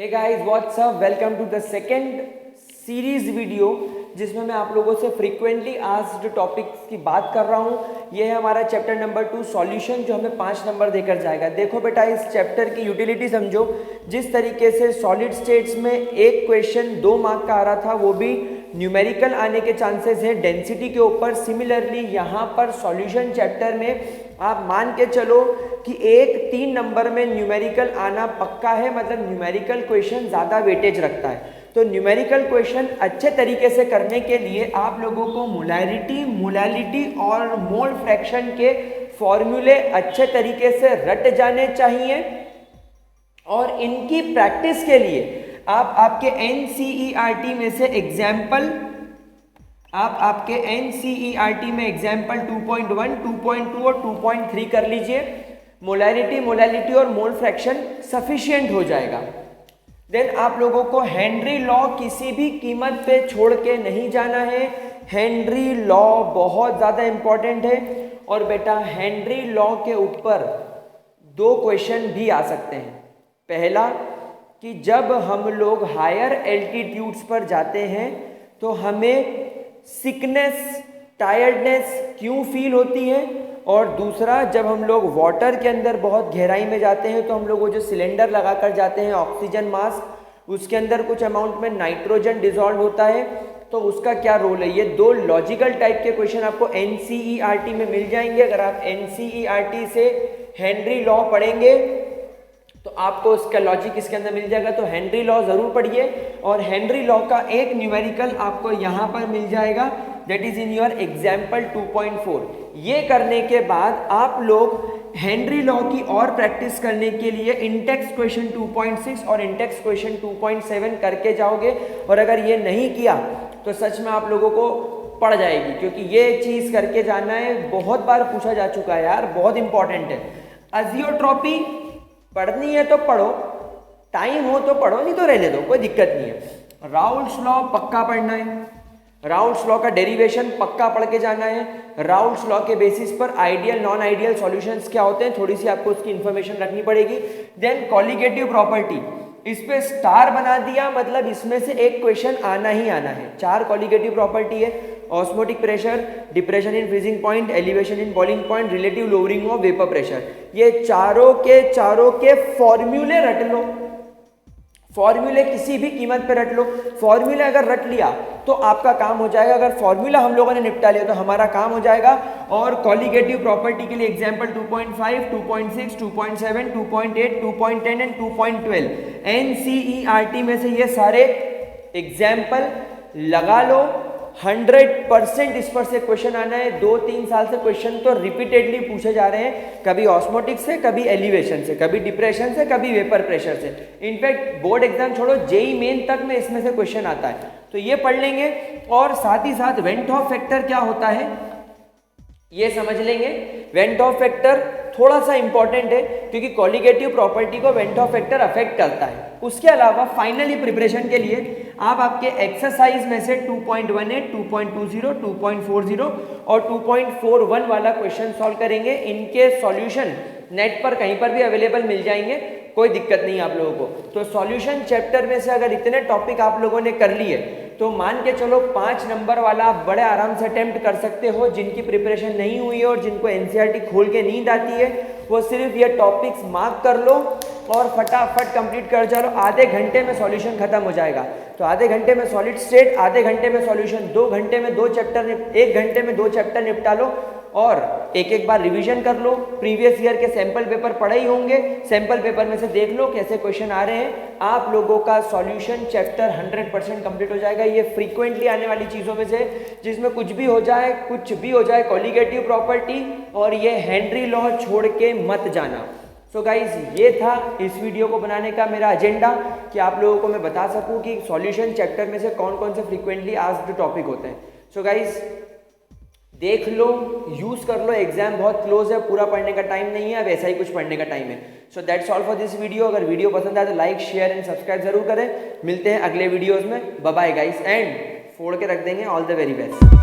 Hey guys what's up, welcome to the second series video जिसमें मैं आप लोगों से फ्रीक्वेंटली आस्क्ड टॉपिक्स की बात कर रहा हूँ। ये है हमारा चैप्टर नंबर 2 सॉल्यूशन, जो हमें 5 नंबर देकर जाएगा। देखो बेटा, इस चैप्टर की यूटिलिटी समझो। जिस तरीके से सॉलिड स्टेट्स में एक क्वेश्चन 2 मार्क का आ रहा था, वो भी न्यूमेरिकल आने के चांसेस हैं डेंसिटी के ऊपर। सिमिलरली यहाँ पर सॉल्यूशन चैप्टर में आप मान के चलो कि 3 नंबर में न्यूमेरिकल आना पक्का है, मतलब न्यूमेरिकल क्वेश्चन ज़्यादा वेटेज रखता है। तो न्यूमेरिकल क्वेश्चन अच्छे तरीके से करने के लिए आप लोगों को मोलैरिटी, मोलालिटी और मोल फ्रैक्शन के फॉर्मूले अच्छे तरीके से रट जाने चाहिए। और इनकी प्रैक्टिस के लिए आप आपके NCERT में से एग्जाम्पल, आपके NCERT में एग्जाम्पल 2.1, 2.2 और 2.3 कर लीजिए। मोलैरिटी, मोलालिटी और मोल फ्रैक्शन सफिशिएंट हो जाएगा। देन आप लोगों को हेनरी लॉ किसी भी कीमत पे छोड़ के नहीं जाना है। हेनरी लॉ बहुत ज़्यादा इंपॉर्टेंट है। और बेटा, हेनरी लॉ के ऊपर 2 क्वेश्चन भी आ सकते हैं। पहला कि जब हम लोग हायर एल्टीट्यूड्स पर जाते हैं तो हमें सिकनेस, टायर्डनेस क्यों फील होती है। और दूसरा, जब हम लोग वाटर के अंदर बहुत गहराई में जाते हैं तो हम लोग वो जो सिलेंडर लगा कर जाते हैं ऑक्सीजन मास्क, उसके अंदर कुछ अमाउंट में नाइट्रोजन डिसॉल्व होता है, तो उसका क्या रोल है। ये 2 लॉजिकल टाइप के क्वेश्चन आपको NCERT में मिल जाएंगे। अगर आप NCERT से हेनरी लॉ पढ़ेंगे तो आपको उसका लॉजिक इसके अंदर मिल जाएगा। तो हेनरी लॉ जरूर पढ़िए। और हेनरी लॉ का एक न्यूमेरिकल आपको यहाँ पर मिल जाएगा, that is in your example 2.4। ये करने के बाद आप लोग हेनरी लॉ की और प्रैक्टिस करने के लिए इंटेक्स क्वेश्चन 2.6 और इंटेक्स क्वेश्चन 2.7 करके जाओगे। और अगर ये नहीं किया तो सच में आप लोगों को पड़ जाएगी, क्योंकि ये चीज़ करके जाना है। बहुत बार पूछा जा चुका है यार, बहुत इंपॉर्टेंट है। अजियोट्रॉपी पढ़नी है तो पढ़ो, टाइम हो तो पढ़ो, नहीं तो रहने दो, कोई दिक्कत नहीं है। राउल्स लॉ पक्का पढ़ना है। राउल्स लॉ का डेरिवेशन पक्का पढ़ के जाना है। राउल्स लॉ के बेसिस पर आइडियल, नॉन आइडियल सॉल्यूशंस क्या होते हैं, थोड़ी सी आपको उसकी इंफॉर्मेशन रखनी पड़ेगी। देन कॉलिगेटिव प्रॉपर्टी, इस पे स्टार बना दिया, मतलब इसमें से एक क्वेश्चन आना ही आना है। 4 कॉलिगेटिव प्रॉपर्टी है: osmotic pressure, depression in freezing point, elevation in boiling point, relative lowering of vapour pressure. ये चारों के फॉर्मूले रट लो। फॉर्मूले किसी भी कीमत पे रट लो। फॉर्मूले अगर रट लिया तो आपका काम हो जाएगा। अगर फॉर्मूला हम लोगों ने निपटा लिया तो हमारा काम हो जाएगा। और कॉलिगेटिव प्रॉपर्टी के लिए एग्जांपल 2.5, 2.6, 2.7, 2.8, 2.10 एंड 2.12 NCERT में से ये सारे एग्जाम्पल लगा लो। 100% इस पर से क्वेश्चन आना है। 2-3 साल से क्वेश्चन तो रिपीटेडली पूछे जा रहे हैं, कभी ऑस्मोटिक से, कभी एलिवेशन से, कभी डिप्रेशन से, कभी वेपर प्रेशर से। इनफैक्ट बोर्ड एग्जाम छोड़ो, जेई मेन तक में इसमें से क्वेश्चन आता है, तो ये पढ़ लेंगे। और साथ ही साथ वेंट ऑफ फैक्टर क्या होता है ये समझ लेंगे। वेंट ऑफ फैक्टर थोड़ा सा इंपॉर्टेंट है, क्योंकि कॉलिगेटिव प्रॉपर्टी को वेंट ऑफ फैक्टर अफेक्ट करता है। उसके अलावा फाइनली प्रिपरेशन के लिए आप आपके एक्सरसाइज में से 2.18, 2.20, 2.40 और 2.41 वाला क्वेश्चन सॉल्व करेंगे। इनके सॉल्यूशन नेट पर कहीं पर भी अवेलेबल मिल जाएंगे, कोई दिक्कत नहीं आप लोगों को। तो सॉल्यूशन चैप्टर में से अगर इतने टॉपिक आप लोगों ने कर लिए तो मान के चलो 5 नंबर वाला आप बड़े आराम से अटेम्प्ट कर सकते हो। जिनकी प्रिपरेशन नहीं हुई है और जिनको NCERT खोल के नींद आती है, वो सिर्फ ये टॉपिक्स मार्क कर लो और फटाफट कंप्लीट कर चलो। आधे घंटे में सॉल्यूशन खत्म हो जाएगा। तो आधे घंटे में सॉलिड स्टेट, आधे घंटे में सॉल्यूशन, 2 घंटे में 2 चैप्टर, 1 घंटे में 2 चैप्टर निपटा लो। और एक बार रिवीजन कर लो। प्रीवियस ईयर के सैंपल पेपर पढ़े ही होंगे, सैंपल पेपर में से देख लो कैसे क्वेश्चन आ रहे हैं। आप लोगों का सॉल्यूशन चैप्टर 100% कंप्लीट हो जाएगा। ये फ्रीक्वेंटली आने वाली चीज़ों में से, जिसमें कुछ भी हो जाए, कॉलिगेटिव प्रॉपर्टी और ये हेनरी लॉ छोड़ के मत जाना। सो गाइज, ये था इस वीडियो को बनाने का मेरा एजेंडा, कि आप लोगों को मैं बता सकूं कि सॉल्यूशन चैप्टर में से कौन कौन से फ्रीक्वेंटली आस्क्ड टॉपिक होते हैं। सो गाइज, देख लो, यूज कर लो। एग्जाम बहुत क्लोज है, पूरा पढ़ने का टाइम नहीं है, अब ऐसा ही कुछ पढ़ने का टाइम है। So that's all for this video. अगर वीडियो पसंद आए तो लाइक, शेयर एंड सब्सक्राइब जरूर करें। मिलते हैं अगले वीडियोस में। बाय बाय गाइस, एंड फोड़ के रख देंगे। All the very best.